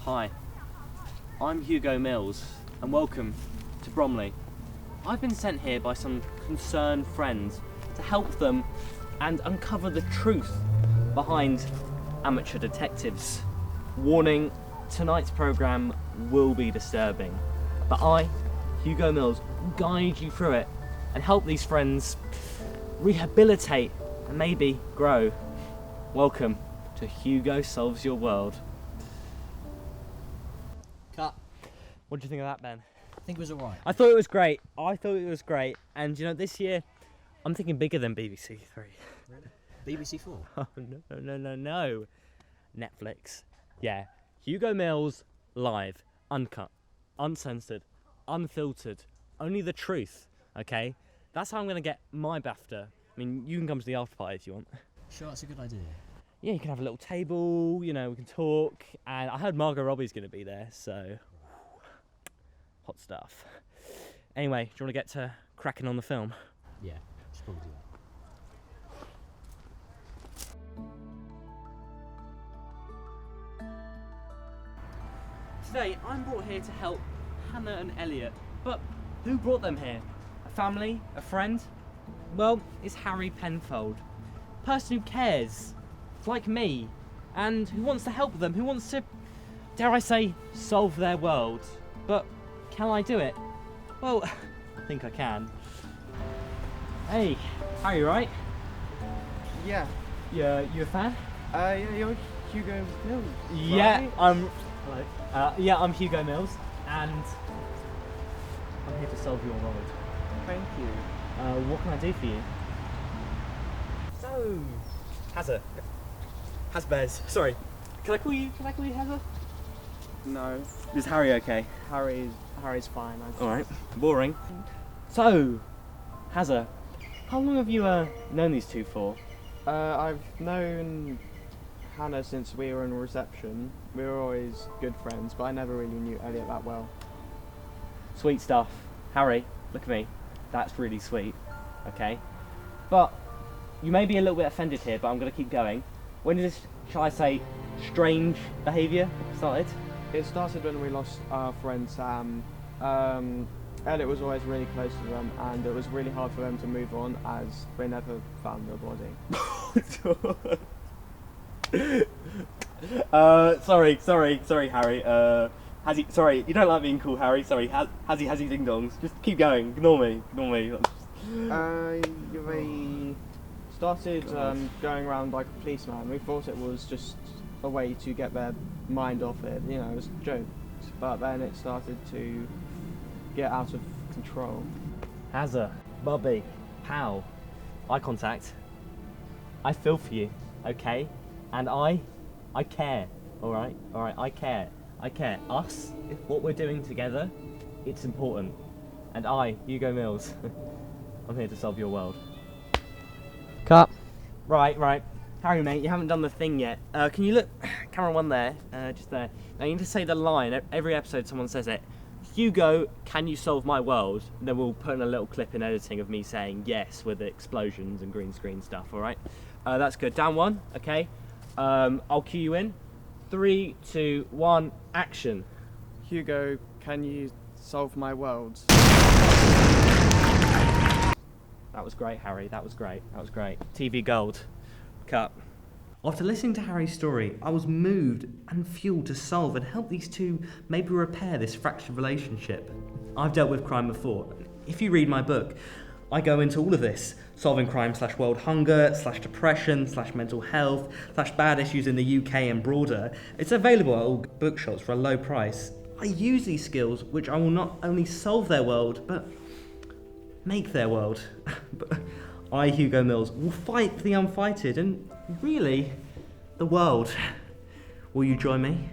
Hi, I'm Hugo Mills and welcome to Bromley. I've been sent here by some concerned friends to help them and uncover the truth behind amateur detectives. Warning, tonight's programme will be disturbing, but I, Hugo Mills, will guide you through it and help these friends rehabilitate and maybe grow. Welcome to Hugo Solves Your World. Cut. What do you think of that, Ben? I think it was alright. I thought it was great. And you know, this year, I'm thinking bigger than BBC 3. Really? BBC 4? Oh, no. Netflix. Yeah. Hugo Mills, live, uncut, uncensored, unfiltered, only the truth, okay? That's how I'm going to get my BAFTA. I mean, you can come to the after party if you want. Sure, that's a good idea. Yeah, you can have a little table, you know, we can talk. And I heard Margot Robbie's going to be there, so hot stuff. Anyway, do you want to get to cracking on the film? Yeah, should probably do that. Today, I'm brought here to help Hannah and Elliot. But who brought them here? A family? A friend? Well, it's Harry Penfold. A person who cares, like me, and who wants to help them, who wants to, dare I say, solve their world. But can I do it? Well, I think I can. Hey, Harry, right? Yeah. You a fan? Yeah, you're Hugo Mills. Yeah, right? Hello. Yeah, I'm Hugo Mills, and I'm here to solve your world. Thank you. What can I do for you? So, Hasbez. Sorry. Can I call you Hazza? No, Is Harry okay? Harry's fine. All right. Boring. So, Hazza, how long have you known these two for? I've known Hannah since we were in reception. We were always good friends, but I never really knew Elliot that well. Sweet stuff. Harry, look at me. That's really sweet. Okay. But you may be a little bit offended here, but I'm going to keep going. When did this, shall I say, strange behaviour started? It started when we lost our friend Sam. Elliot was always really close to them, and it was really hard for them to move on as they never found their body. Sorry, Harry. Sorry, you don't like being called Harry. Sorry, Hazzy ding dongs. Just keep going. Ignore me. They started going around like a policeman. We thought it was just a way to get their mind off it. You know, it was jokes. But then it started to get out of control. Hazza, Bobby, pal, eye contact. I feel for you, okay? And I care. All right. I care. Us, what we're doing together, it's important. And I, Hugo Mills, I'm here to solve your world. Cut. Right. Harry, mate, you haven't done the thing yet. Can you look, camera one there, just there. Now you need to say the line, every episode someone says it. Hugo, can you solve my world? And then we'll put in a little clip in editing of me saying yes with the explosions and green screen stuff, alright? That's good. Down one, okay. I'll cue you in. 3, 2, 1, action. Hugo, can you solve my world? That was great, Harry. That was great. TV gold. Cut. After listening to Harry's story, I was moved and fueled to solve and help these two maybe repair this fractured relationship. I've dealt with crime before. If you read my book, I go into all of this. Solving crime / world hunger / depression / mental health / bad issues in the UK and broader. It's available at all bookshops for a low price. I use these skills, which I will not only solve their world, but make their world. I, Hugo Mills, will fight for the unfighted and really, the world. Will you join me?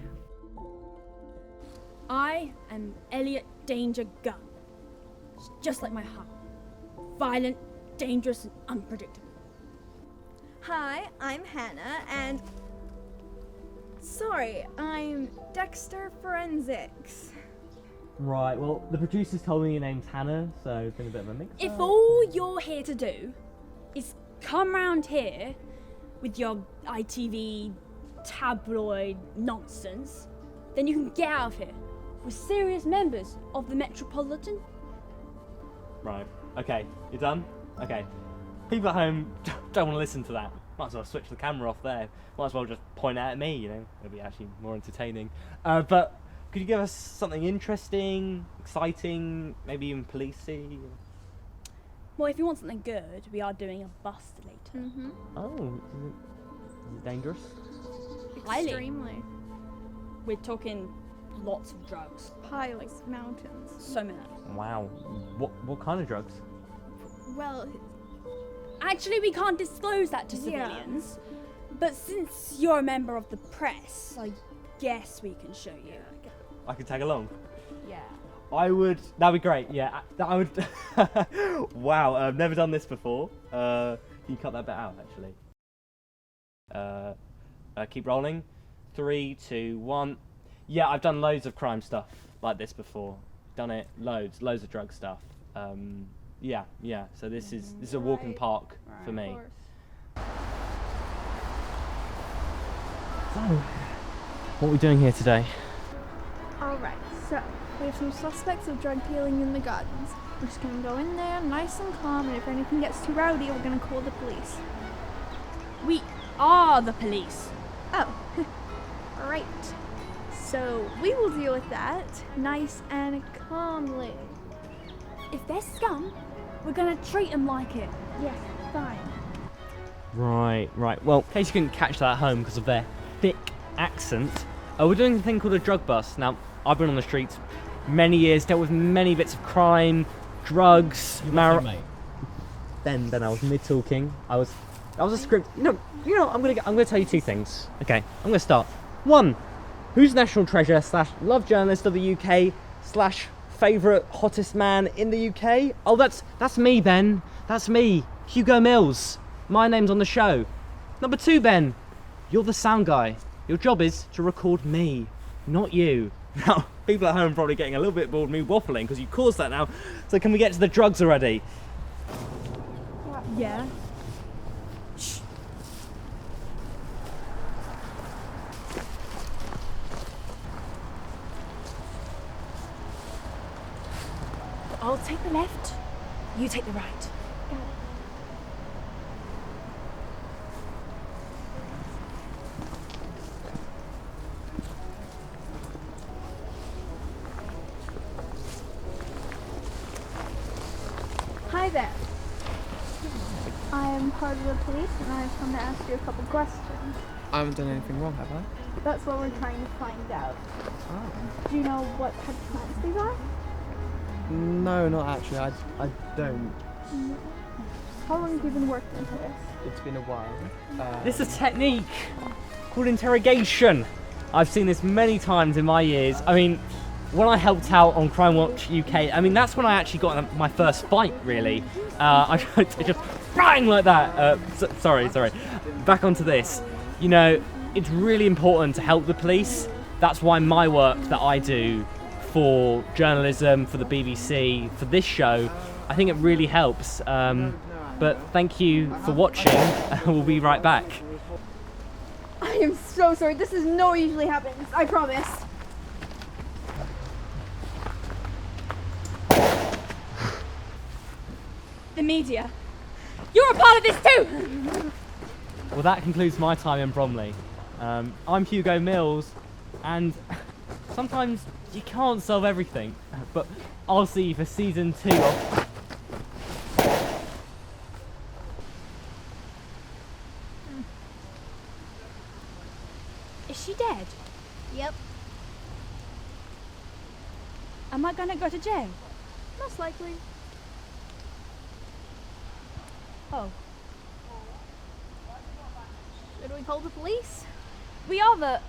I am Elliot Danger Gunn. It's just like my heart. Violent, dangerous, and unpredictable. Hi, I'm Hannah, and... Sorry, I'm Dexter Forensics. Right, well, the producers told me your name's Hannah, so it's been a bit of a mix. If all you're here to do is come round here with your ITV tabloid nonsense, then you can get out of here. We're serious members of the Metropolitan. Right. Okay. You done? Okay. People at home don't want to listen to that. Might as well switch the camera off there. Might as well just point out at me, you know. It'll be actually more entertaining. But could you give us something interesting, exciting, maybe even policey? Well, if you want something good, we are doing a bust later. Mm-hmm. Oh, is it dangerous? Highly. Extremely. We're talking lots of drugs. Piles, mountains. So many. Wow. What kind of drugs? Well, Actually, we can't disclose that to Yeah. civilians. But since you're a member of the press, I guess we can show you. I could tag along. Yeah. I would. That'd be great. Yeah, I would. Wow, I've never done this before. Can you cut that bit out, actually? Keep rolling. 3, 2, 1. Yeah, I've done loads of crime stuff like this before. Done it loads of drug stuff. Yeah. So this is a walk in the park for me. So, what are we doing here today? alright, so we have some suspects of drug dealing in the gardens. We're just gonna go in there nice and calm, and if anything gets too rowdy, we're gonna call the police. We are the police. Oh, right. So we will deal with that nice and calmly. If they're scum, we're gonna treat them like it. Yes, fine. Right. Well, in case you couldn't catch that at home because of their thick accent, we're doing a thing called a drug bust. Now, I've been on the streets many years, dealt with many bits of crime, drugs, Mate. Then I was mid talking. I was a script. You know. I'm gonna tell you two things. Okay, I'm gonna start. One, who's national treasure / love journalist of the UK / favourite hottest man in the UK? Oh, that's me, Ben. That's me, Hugo Mills. My name's on the show. Number 2, Ben, you're the sound guy. Your job is to record me, not you. Now, people at home are probably getting a little bit bored of me waffling because you caused that now. So can we get to the drugs already? Yeah. I'll take the left, you take the right. Hi there. I am part of the police, and I've come to ask you a couple questions. I haven't done anything wrong, have I? That's what we're trying to find out. Do you know what type of plants these are? No, not actually. I don't. How long have you been working into this? It's been a while. This is a technique called interrogation. I've seen this many times in my years. I mean, when I helped out on Crime Watch UK, I mean, that's when I actually got my first fight, really. I just bang like that. Sorry. Back onto this. You know, it's really important to help the police. That's why my work that I do for journalism, for the BBC, for this show, I think it really helps. But thank you for watching. We'll be right back. I am so sorry. This is no usually happens. I promise. The media. You're a part of this too! Well, that concludes my time in Bromley. I'm Hugo Mills, and sometimes you can't solve everything, but I'll see you for season 2 of... Is she dead? Yep, Am I gonna go to jail? most likely. Oh. Should we call the police? We are the...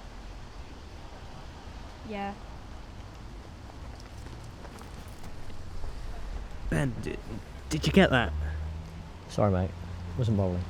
Yeah. Ben, did you get that? Sorry, mate. Wasn't bowling.